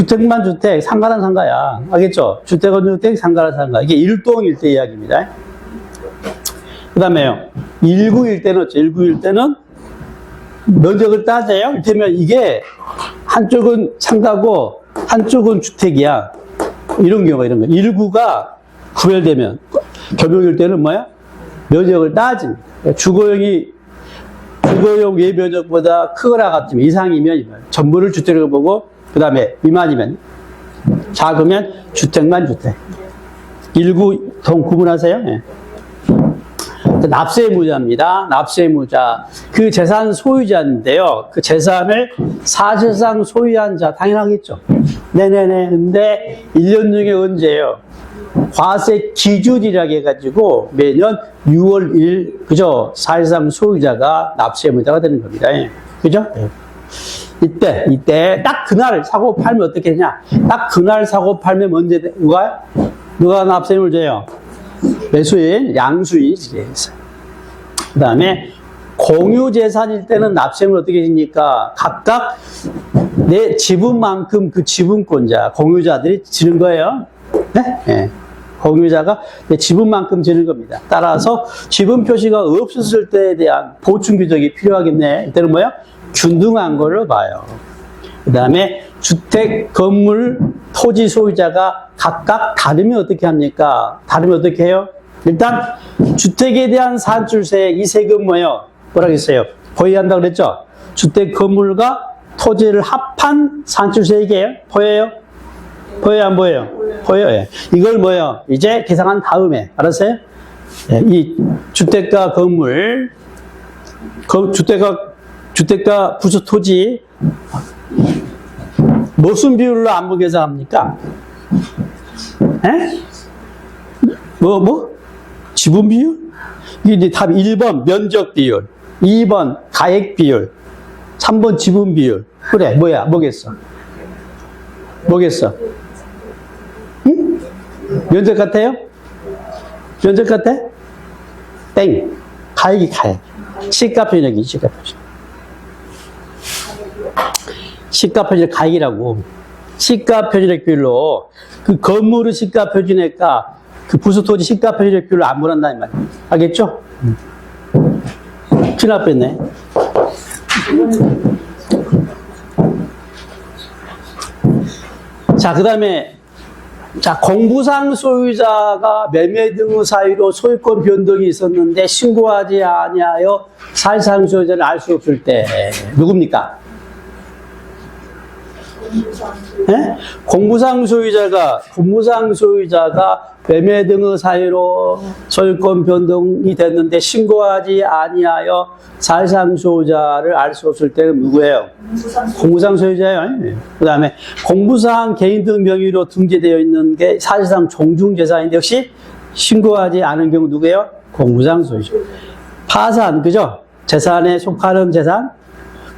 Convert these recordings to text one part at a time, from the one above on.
주택만 주택, 상가는 상가야. 알겠죠? 주택은 주택, 상가는 상가. 이게 일동일대 이야기입니다. 그 다음에요. 1구일 때는 면적을 따져요. 이를테면 이게 한쪽은 상가고 한쪽은 주택이야. 이런 경우가 이런 거. 1구가 구별되면 겸용일 때는 뭐야? 면적을 따집니다. 주거용 외면적보다 크거나 같으면 이상이면 전부를 주택으로 보고 그 다음에 미만이면 작으면 주택만 주택. 1구 동 구분하세요? 네. 납세무자입니다. 납세무자. 그 재산 소유자인데요. 그 재산을 사실상 소유한 자, 당연하겠죠. 네네네. 근데 1년 중에 언제예요? 과세 기준이라고 해가지고 매년 6월 1일, 그죠? 사실상 소유자가 납세무자가 되는 겁니다. 그죠? 이때 딱 그날 사고 팔면 어떻게 되냐? 딱 그날 사고 팔면 언제 누가 납세무자예요? 매수인, 양수인이 지겠어요. 그 다음에 공유재산일 때는 납세물 어떻게 됩니까? 각각 내 지분만큼 그 지분권자, 공유자들이 지는 거예요. 네? 네. 공유자가 내 지분만큼 지는 겁니다. 따라서 지분 표시가 없었을 때에 대한 보충 규정이 필요하겠네. 이때는 뭐야? 균등한 걸로 봐요. 그 다음에 주택, 건물, 토지 소유자가 각각 다르면 어떻게 합니까? 다르면 어떻게 해요? 일단 주택에 대한 산출세, 이 세금 뭐예요? 뭐라고 했어요? 보유한다 그랬죠? 주택, 건물과 토지를 합한 산출세이게요? 보여요? 보여요, 안 보여요? 보여요. 예. 이걸 뭐예요? 이제 계산한 다음에, 알았어요? 예, 이 주택과 건물, 주택과 부수 토지, 무슨 비율로 안부 계산합니까? 에? 지분 비율? 이게 이제 답이 1번 면적 비율, 2번 가액 비율, 3번 지분 비율. 그래, 뭐겠어? 응? 면적 같아요? 면적 같아? 땡. 가액이 가액. 시가 표준액이 시가 표준. 시가 표준액 가액이라고. 시가 표준액 비율로 그 건물의 시가 표준액과 그 부수 토지 시가 표준액 비율로 안 분한다는 말이에요. 알겠죠? 큰일 날 뻔했네. 자, 그 다음에, 자, 공부상 소유자가 매매 등의 사유로 소유권 변동이 있었는데 신고하지 아니하여 사실상 소유자를 알 수 없을 때, 누굽니까? 네? 공부상 소유자가 매매 등의 사유로 소유권 변동이 됐는데 신고하지 아니하여 사실상 소유자를 알 수 없을 때는 누구예요? 공부상 소유자예요. 그 다음에 공부상 개인 등 명의로 등재되어 있는 게 사실상 종중재산인데 역시 신고하지 않은 경우 누구예요? 공부상 소유자. 파산, 그죠? 재산에 속하는 재산,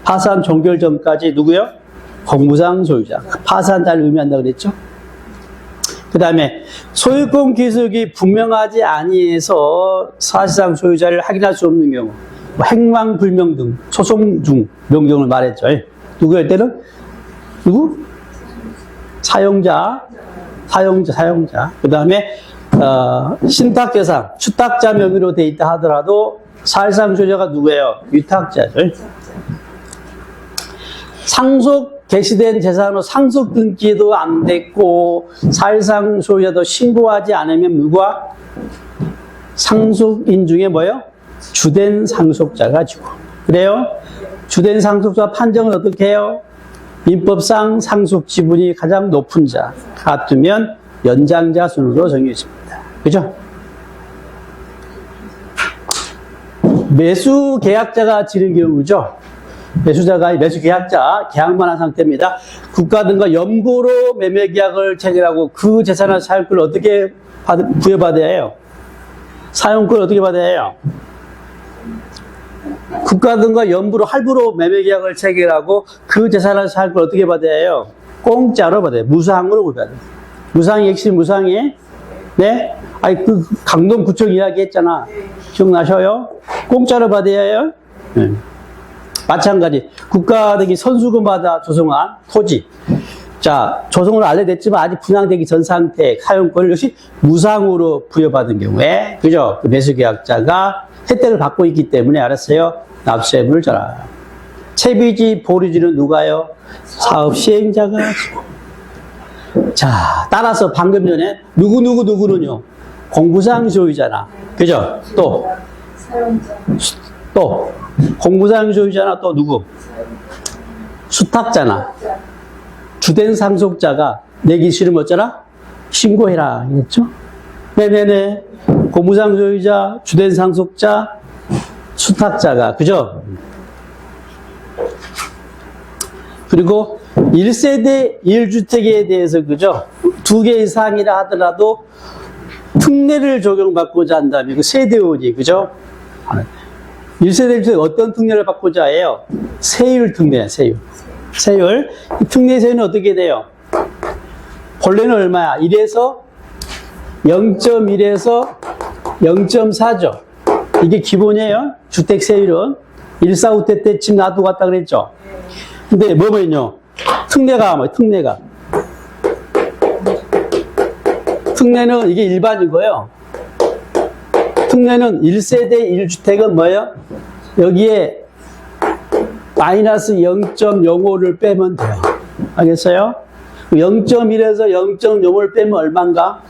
파산 종결 전까지 누구예요? 공부상 소유자. 파산자를 의미한다 그랬죠? 그 다음에 소유권 기속이 분명하지 아니해서 사실상 소유자를 확인할 수 없는 경우, 행방불명 등 소송 중 명경을 말했죠. 누구 할 때는? 누구? 사용자. 그 다음에 신탁재산, 추탁자 명의로 돼 있다 하더라도 사실상 소유자가 누구예요? 위탁자죠. 상속 개시된 재산으로 상속 등기도 안 됐고 사실상 소유자도 신고하지 않으면 누가? 상속인 중에 뭐예요? 주된 상속자가 지고. 그래요? 주된 상속자 판정은 어떻게 해요? 민법상 상속 지분이 가장 높은 자 같으면 연장자 순으로 정해집니다. 그죠? 매수 계약자가 지는 경우죠. 매수 계약자, 계약만 한 상태입니다. 국가 등과 연보로 매매 계약을 체결하고 그 재산을 사용권을 어떻게 부여받아야 해요? 사용권을 어떻게 받아야 해요? 국가 등과 연보로 할부로 매매 계약을 체결하고 그 재산을 사용권을 어떻게 받아야 해요? 공짜로 받아요. 무상으로 받아요. 무상이 핵심 무상이? 네? 아니, 그 강동구청 이야기 했잖아. 기억나셔요? 공짜로 받아야 해요? 네. 마찬가지 국가 등이 선수금받아 조성한 토지 자, 조성으로 알려냈지만 아직 분양되기 전 상태 사용권을 역시 무상으로 부여받은 경우에, 그죠? 그 매수계약자가 혜택을 받고 있기 때문에 알았어요. 납세의무를 져라. 채비지, 보류지는 누가요? 사업 시행자가. 자, 따라서 방금 전에 누구는요? 공부상 소유자나, 그죠? 또 공부상 소유자나 또 누구? 수탁자나 주된 상속자가 내기 싫으면 어쩌라? 신고해라. 알겠죠? 네네네. 공부상 소유자, 주된 상속자, 수탁자가, 그죠? 그리고 1세대 1주택에 대해서, 그죠? 2개 이상이라 하더라도 특례를 적용받고자 한다면, 그 세대원이, 그죠? 1세대 1주택 어떤 특례를 받고자 해요? 세율 특례, 세율. 세율. 이 특례 세율은 어떻게 돼요? 본래는 얼마야? 1에서 0.1에서 0.4죠. 이게 기본이에요. 주택세율은. 1,4,5대 때쯤 놔두고 갔다 그랬죠. 근데 뭐면요? 특례가 뭐예요? 특례가. 특례는 이게 일반이고요. 특례는 1세대 1주택은 뭐예요? 여기에 마이너스 0.05를 빼면 돼요. 알겠어요? 0.1에서 0.05를 빼면 얼마인가?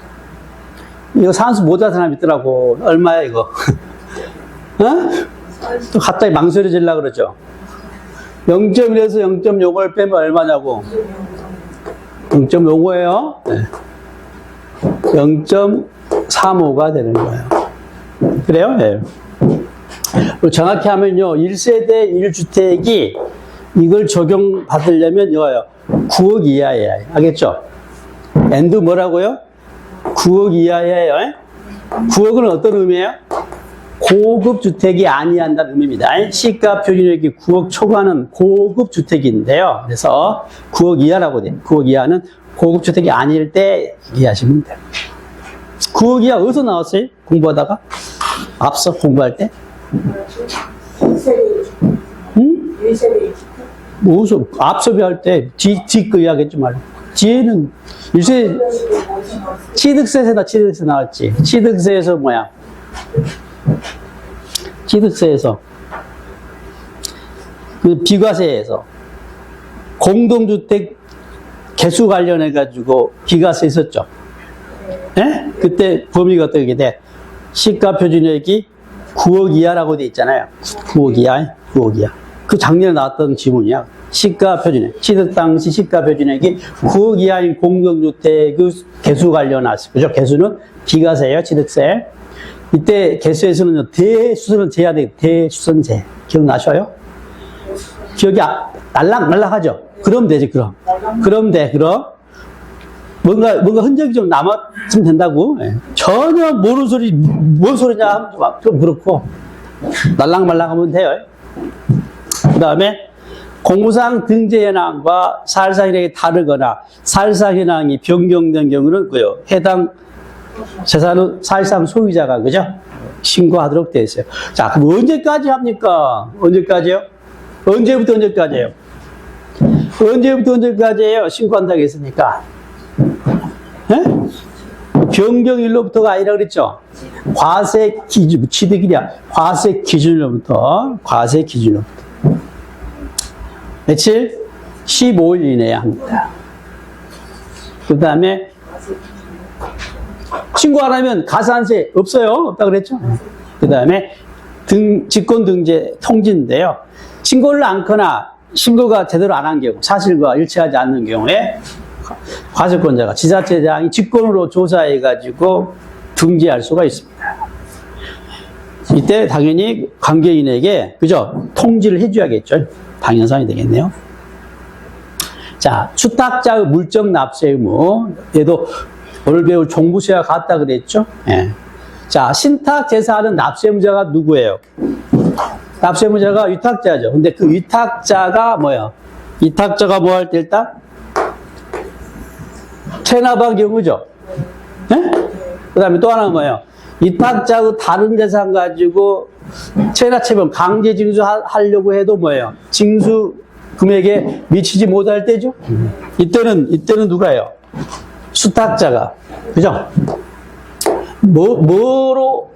이거 산수 못하는 사람 있더라고. 얼마야, 이거? 어? 또 갑자기 망설여지려고 그러죠. 0.1에서 0.05를 빼면 얼마냐고? 0.05예요. 네. 0.35가 되는 거예요. 그래요? 네. 정확히 하면요, 1세대 1주택이 이걸 적용받으려면 이거예요. 9억 이하예요. 알겠죠? 엔드 뭐라고요? 9억 이하예요. 9억은 어떤 의미예요? 고급 주택이 아니한다는 의미입니다. 시가 표준액이 9억 초과는 고급 주택인데요. 그래서 9억 이하라고 돼요. 9억 이하는 고급 주택이 아닐 때 이해하시면 돼요. 9억 이하 어디서 나왔어요? 공부하다가? 앞서 공부할 때? 응? 무슨 앞섭이 할 때 뒤거 이야기하지 말고. 뒤에는 일세 취득세에서 나왔지. 취득세에서 뭐야? 취득세에서 그 비과세에서 공동주택 개수 관련해 가지고 비과세 있었죠. 예? 그때 범위가 어떻게 돼? 시가 표준액이 9억 이하라고 돼 있잖아요. 9억 이하, 9억 이하. 그 작년에 나왔던 지문이야. 시가 표준액. 취득 당시 시가 표준액이 9억 이하인 공동주택 개수 관련해서, 그죠? 개수는 비과세예요, 취득세. 이때 개수에서는 대수선은 제야 돼. 대수선제. 기억나셔요? 기억이 날락하죠? 그럼 되지, 그럼. 그럼 돼, 그럼. 뭔가 흔적이 좀 남았으면 된다고. 예. 전혀 모르는 소리, 뭔 소리냐 하면 좀 그렇고. 날락말락하면 돼요. 그 다음에 공무상 등재 현황과 사실상 현황이 다르거나 사실상 현황이 변경된 경우는 그요. 해당 재산은 사실상 소유자가, 그죠? 신고하도록 되어 있어요. 자, 그럼 언제까지 합니까? 언제까지요? 언제부터 언제까지예요? 언제부터 언제까지예요? 신고한다고 했으니까. 예? 변경일로부터가 아니라 그랬죠? 과세 기준, 취득이냐? 과세 기준일로부터. 며칠? 15일 이내에 합니다. 그 다음에 신고 안 하면 가산세 없어요. 없다 그랬죠? 그 다음에 직권등재 통지인데요. 신고를 않거나 신고가 제대로 안 한 경우, 사실과 일치하지 않는 경우에 과세권자가 지자체장이 직권으로 조사해가지고 등재할 수가 있습니다. 이때 당연히 관계인에게, 그죠? 통지를 해줘야겠죠. 당연상이 되겠네요. 자, 수탁자의 물적 납세 의무. 얘도 오늘 배울 종부세와 같다 그랬죠? 예. 자, 신탁 재산은 납세 의무자가 누구예요? 납세 의무자가 위탁자죠. 근데 그 위탁자가 뭐예요? 위탁자가 뭐 할 때 일단? 체납한 경우죠. 예? 그 다음에 또 하나는 뭐예요? 위탁자의 다른 재산 가지고 체납처분 강제 징수하려고 해도 뭐예요? 징수 금액에 미치지 못할 때죠. 이때는 누가요? 수탁자가. 그죠? 뭐로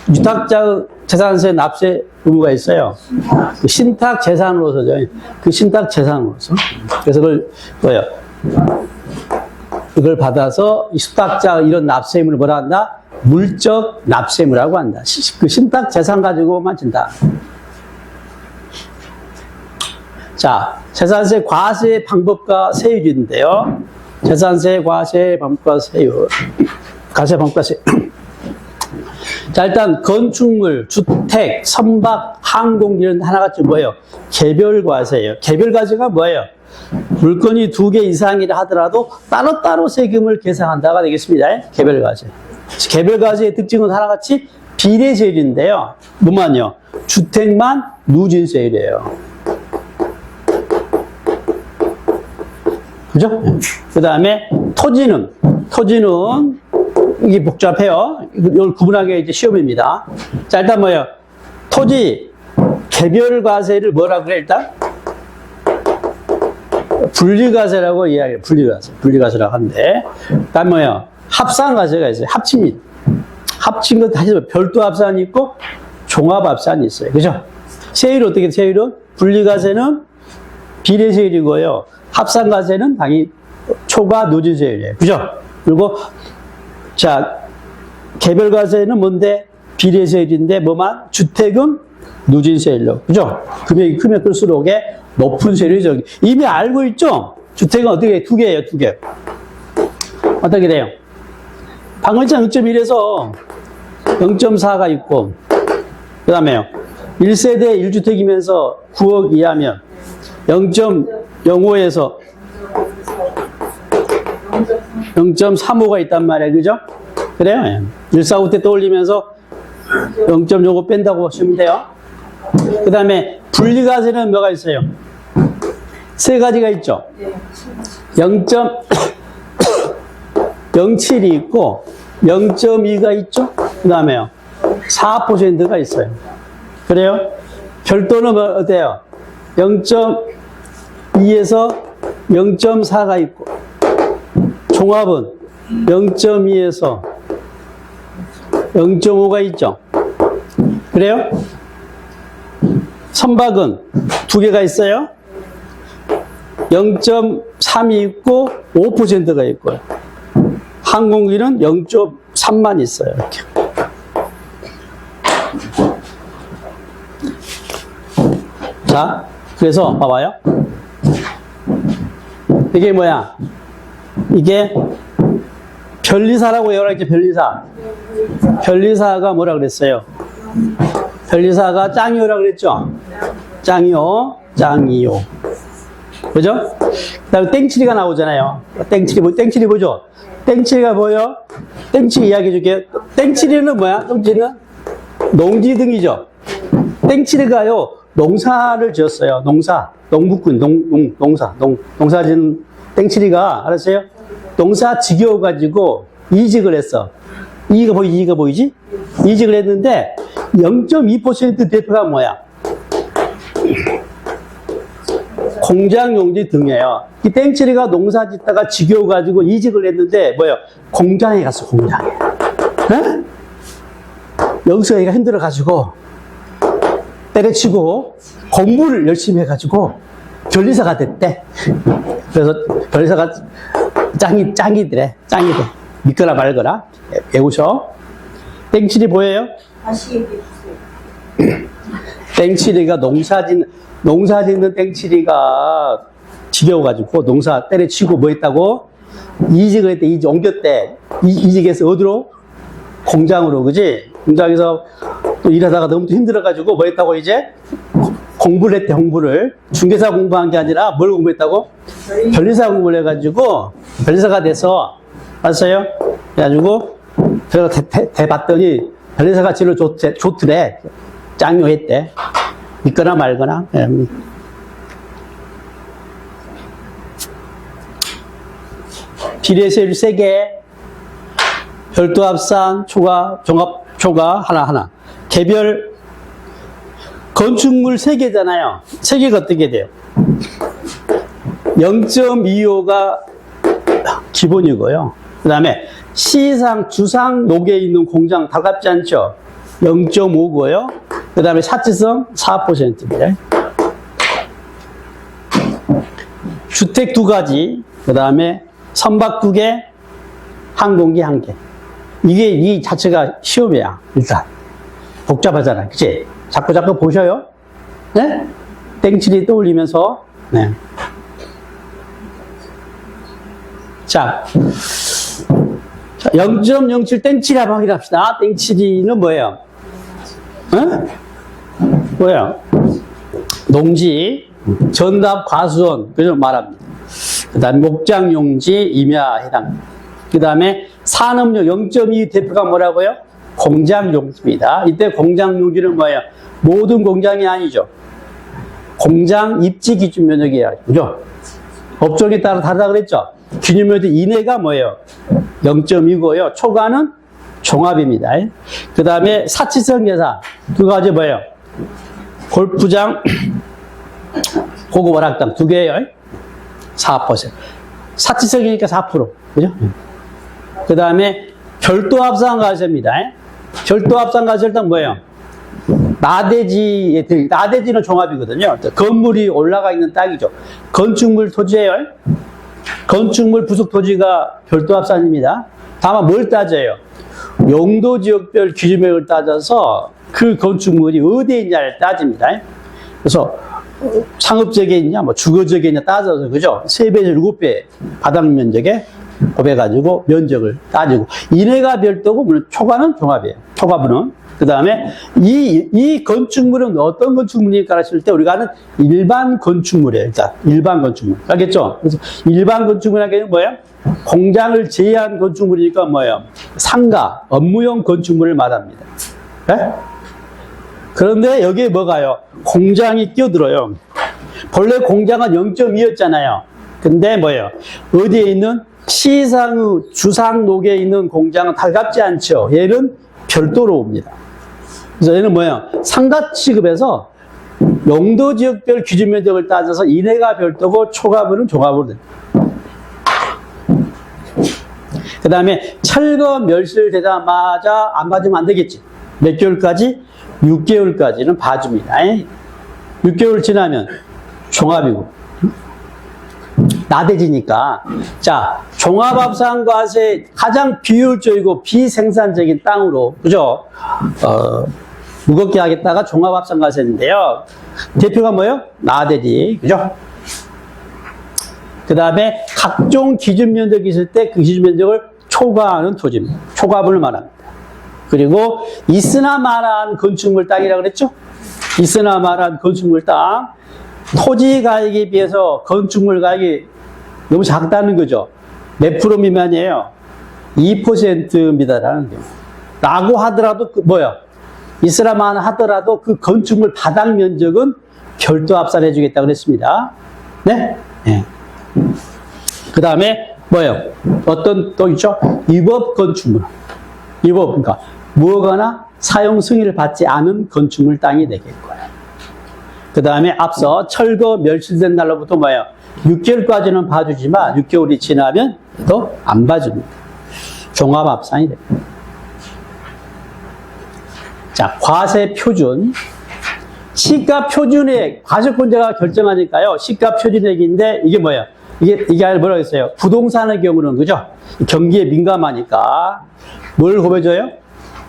유탁자 재산세 납세 의무가 있어요? 신탁 재산으로서죠. 그 신탁 재산으로서. 그래서 그걸 뭐예요? 그걸 받아서 이 수탁자 이런 납세의무를 뭐라 한다? 물적 납세의무라고 한다. 그 신탁 재산 가지고만 진다. 자, 재산세 과세 방법과 세율인데요. 재산세 과세 방법과 세율. 과세 방법과 세율. 자, 일단 건축물, 주택, 선박, 항공기는 하나같이 뭐예요? 개별과세예요. 개별과세가 뭐예요? 물건이 2개 이상이라 하더라도 따로따로 세금을 계산한다가 되겠습니다. 개별과세. 개별과세의 특징은 하나같이 비례세율인데요. 뭐만요? 주택만 누진세율이에요. 그죠? 그 다음에 토지는 이게 복잡해요. 이걸 구분하게 이제 시험입니다. 자, 일단 뭐예요? 토지 개별과세를 뭐라 그래, 일단? 분리과세라고 이야기해요. 분리과세라고 하는데. 그 다음 뭐예요? 합산과세가 있어요. 합친 것 다시 별도 합산이 있고 종합합산이 있어요. 그죠? 세율 어떻게, 세율은? 분리과세는 비례세율이고요. 합산과세는 당연히 초과 누진세율이에요. 그죠? 그리고 자, 개별과세는 뭔데? 비례세율인데 뭐만? 주택은 누진세율로. 그죠? 금액이 크면 클수록 높은 세율이죠. 이미 알고 있죠? 주택은 어떻게 2개예요, 2개. 어떻게 돼요? 방금 전에 0.1에서 0.4가 있고, 그 다음에요. 1세대 1주택이면서 9억 이하면 0.05에서 0.35가 있단 말이에요. 그죠? 그래요? 145 때 떠올리면서 0.05 뺀다고 보시면 돼요. 그 다음에 분리과세는 뭐가 있어요? 3가지가 있죠? 0.07이 있고 0.2가 있죠? 그 다음에요. 4%가 있어요. 그래요? 별도는 뭐 어때요? 0.2에서 0.4가 있고 종합은 0.2에서 0.5가 있죠. 그래요? 선박은 2개가 있어요. 0.3이 있고 5%가 있고요. 항공기는 0.3만 있어요. 이렇게. 자, 그래서 봐봐요. 이게 뭐야? 이게 변리사라고 외워라겠죠. 변리사. 변리사가 뭐라 그랬어요? 변리사가 짱이오라 그랬죠. 짱이오. 그죠? 그 다음에 땡칠이가 나오잖아요. 땡칠이 뭐죠? 땡칠이가 뭐예요? 땡칠이 이야기해 줄게요. 땡칠이는 뭐야? 땡칠이는 농지등이죠. 땡칠이가요, 농사를 지었어요. 농부꾼, 농사 지은 땡칠이가, 알았어요? 농사 지겨워가지고 이직을 했어. 이익이 보이지? 이직을 했는데 0.2% 대표가 뭐야? 공장용지 등이에요. 이 땡칠이가 농사 짓다가 지겨워가지고 이직을 했는데 뭐예요? 공장에 갔어, 공장에. 에? 여기서 얘가 힘들어가지고 때려치고 공부를 열심히 해가지고 변리사가 됐대. 그래서 변리사가 짱이더래. 믿거나 말거나. 배우셔. 땡칠이 보여요? 다시 얘기해 주세요. 땡칠이가 농사 짓는 땡칠이가 지겨워가지고 농사 때려치고 뭐 했다고? 이직을 했대. 옮겼대. 이직해서 어디로? 공장으로, 그지? 공장에서 또 일하다가 너무 힘들어가지고 뭐 했다고 이제? 공부를 했대, 공부를. 중개사 공부한 게 아니라 뭘 공부했다고? 변리사 공부를 해가지고 변리사가 돼서, 알았어요? 그래가지고 제가 대봤더니 변리사가 진로 좋더래. 짱요했대. 믿거나 말거나. 비례세율 3개, 별도 합산, 종합, 초과 하나. 개별, 건축물 3개잖아요. 3개가 어떻게 돼요? 0.25가 기본이고요. 그 다음에 시상, 주상 녹에 있는 공장 달갑지 않죠? 0.5고요. 그 다음에 사치성 4%입니다. 주택 2가지, 그 다음에 선박 2개, 항공기 1개. 이게 이 자체가 시험이야, 일단. 복잡하잖아, 그치? 자꾸 보셔요. 네? 땡칠이 떠올리면서, 네. 자, 0.07 땡칠이 한번 확인합시다. 땡칠이는 뭐예요? 어? 뭐예요? 농지, 전답 과수원, 그걸 말합니다. 그 다음에 목장용지, 임야 해당. 그 다음에 산업용 0.2 대표가 뭐라고요? 공장용지입니다. 이때 공장용지는 뭐예요? 모든 공장이 아니죠. 공장 입지 기준 면적이에요. 그죠? 업종에 따라 다르다 그랬죠? 기준 면적 이내가 뭐예요? 0.2고요. 초과는 종합입니다. 그 다음에 사치성 예산. 2가지 뭐예요? 골프장, 고급 월악당 2개예요. 4%. 사치성이니까 4%. 그죠? 그 다음에 별도 합산과세입니다. 별도 합산과세 일단 뭐예요? 나대지는 종합이거든요. 건물이 올라가 있는 땅이죠. 건축물 토지예요. 건축물 부속 토지가 별도 합산입니다. 다만 뭘 따져요? 용도 지역별 기준맥을 따져서 그 건축물이 어디에 있냐를 따집니다. 그래서 상업지역에 있냐, 뭐 주거지역에 있냐 따져서, 그죠? 3배에서 7배 바닥 면적에 곱해가지고 면적을 따지고, 이내가 별도고, 물론 초과는 종합이에요. 초과분은. 그 다음에 이 건축물은 어떤 건축물일까 했을 때 우리가 하는 일반 건축물이에요. 일단 일반 건축물. 알겠죠? 그래서 일반 건축물이라는 게 뭐예요? 공장을 제외한 건축물이니까 뭐예요? 상가, 업무용 건축물을 말합니다. 네? 그런데 여기에 뭐가요? 공장이 끼어들어요. 본래 공장은 0.2였잖아요. 근데 뭐예요? 어디에 있는 시상의 주상록에 있는 공장은 달갑지 않죠. 얘는 별도로 옵니다. 그래서 얘는 뭐예요? 상가 취급해서 용도 지역별 기준 면적을 따져서 이내가 별도고 초과분은 종합으로 됩니다. 그 다음에 철거 멸실되자마자 안 봐주면 안 되겠지. 몇 개월까지? 6개월까지는 봐줍니다. 6개월 지나면 종합이고 나대지니까. 자, 종합합산과세 가장 비효율적이고 비생산적인 땅으로, 그죠? 무겁게 하겠다가 종합합산과세인데요. 대표가 뭐예요? 나대지, 그죠? 그 다음에 각종 기준 면적이 있을 때 그 기준 면적을 초과하는 토지입니다. 초과분을 말합니다. 그리고 있으나 마나한 건축물 땅이라고 그랬죠? 있으나 마나한 건축물 땅. 토지 가액에 비해서 건축물 가액이 너무 작다는 거죠. 몇 프로 미만이에요? 2%입니다라는 거예요. 라고 하더라도, 있으나 마나 하더라도 그 건축물 바닥 면적은 별도 합산해 주겠다고 그랬습니다. 네? 네. 그 다음에 어떤 또 있죠? 위법 건축물. 위법, 그러니까 무허가나 사용 승인을 받지 않은 건축물 땅이 되겠고요. 그 다음에 앞서 철거 멸실된 날로부터 6개월까지는 봐주지만 6개월이 지나면 또 안 봐줍니다. 종합합산이 됩니다. 자, 과세 표준. 시가 표준액, 과세권자가 결정하니까요. 시가 표준액인데 이게 뭐예요? 이게 뭐라고 했어요? 부동산의 경우는, 그죠? 경기에 민감하니까 뭘 곱해줘요?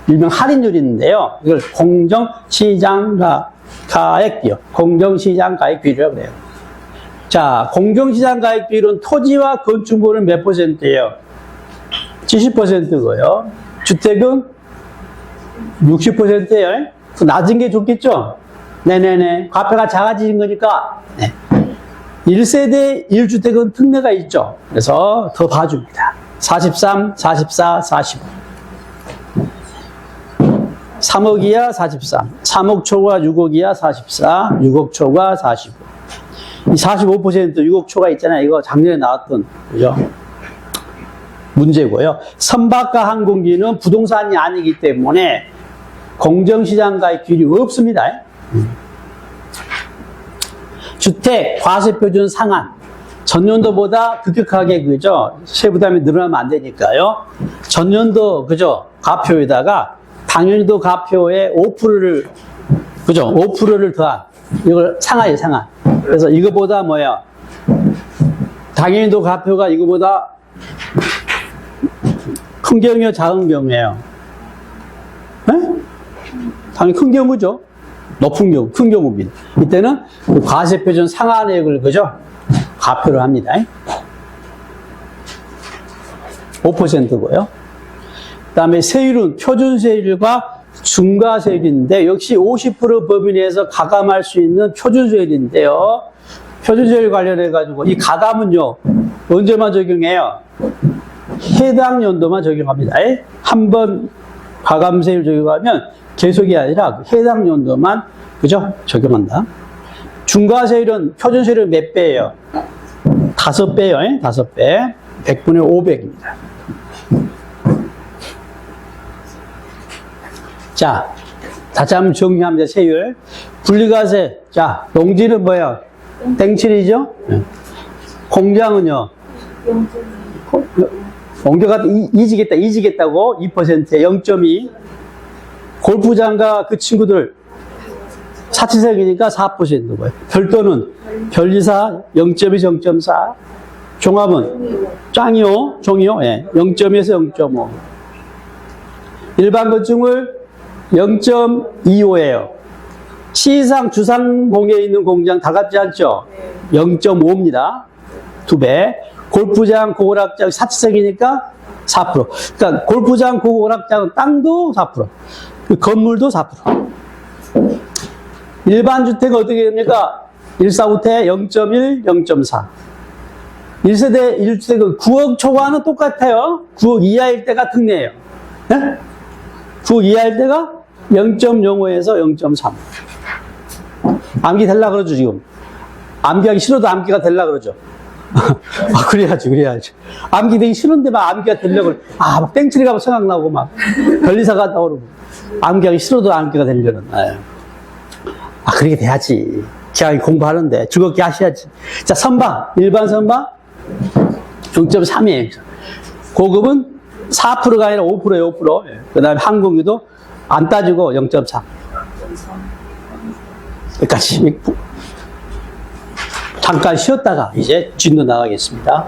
일명 할인율이 있는데요. 이걸 공정시장가액비율, 공정시장가액비율이라고 그래요. 자, 공정시장가액비율은 토지와 건축물은 몇 %예요? 70%고요. 주택은 60%예요. 낮은 게 좋겠죠? 네네네. 과표가 작아지는 거니까. 네. 1세대 1주택은 특례가 있죠. 그래서 더 봐줍니다. 43, 44, 45. 3억 이하 43, 3억 초과 6억 이하 44, 6억 초과 45. 이 45% 6억 초과 있잖아요. 이거 작년에 나왔던, 그죠? 문제고요. 선박과 항공기는 부동산이 아니기 때문에 공정시장가액 비율이 없습니다. 주택 과세표준 상한. 전년도보다 급격하게, 그죠? 세부담이 늘어나면 안 되니까요. 전년도, 그죠? 가표에다가 당연히도 가표에 5%를, 그죠? 5%를 더한, 이걸 상하예요, 상하. 그래서 이거보다 뭐야? 당연히도 가표가 이거보다 큰 경우요, 작은 경우예요? 네? 당연히 큰 경우죠. 높은 경우, 큰 경우입니다. 이때는 과세표준 상한액을, 그죠? 가표를 합니다. 5%고요. 그 다음에 세율은 표준세율과 중과세율인데, 역시 50% 범위 내에서 가감할 수 있는 표준세율인데요. 표준세율 관련해가지고, 이 가감은요, 언제만 적용해요? 해당 연도만 적용합니다. 한 번 가감세율 적용하면 계속이 아니라 해당 연도만, 그죠? 적용한다. 중과세율은 표준세율은 몇 배예요? 5배요. 5배. 100분의 500입니다. 자, 다시 한번 정리합니다. 세율. 분리과세. 자, 농지는 뭐예요? 땡칠이죠? 공장은요? 옮겨가 이지겠다고 2%에 0.2. 골프장과 그 친구들 사치세이니까 4%고요. 별도는 별리사 0.2, 0.4. 종합은 짱이요, 종이요, 예, 0.2에서 0.5. 일반 건축물 0.25예요. 시상 주상공에 있는 공장 다 같지 않죠? 0.5입니다. 2배. 골프장, 고고락장 사치세이니까 4%. 그러니까 골프장, 고고락장은 땅도 4%. 그 건물도 4%. 일반 주택은 어떻게 됩니까? 1사구택 0.1, 0.4. 1세대 1주택은 9억 초과는 똑같아요. 9억 이하일 때가 특례예요. 네? 9억 이하일 때가 0.05에서 0.3. 암기 되려 그러죠, 지금. 암기하기 싫어도 암기가 되려 그러죠. 아, 그래야지. 암기 되기 싫은데 막 암기가 되려고 그래. 아, 막 땡칠이가 생각나고 막 변리사가 나오고. 암기하기 싫어도 암기가 되려는. 아, 그렇게 돼야지. 제가 공부하는데 즐겁게 하셔야지. 자, 선박. 일반 선박 0.3이에요. 고급은 4%가 아니라 5%예요, 5%. 그 다음에 항공기도 안 따지고 0.3. 여기까지. 잠깐 쉬었다가 이제 진도 나가겠습니다.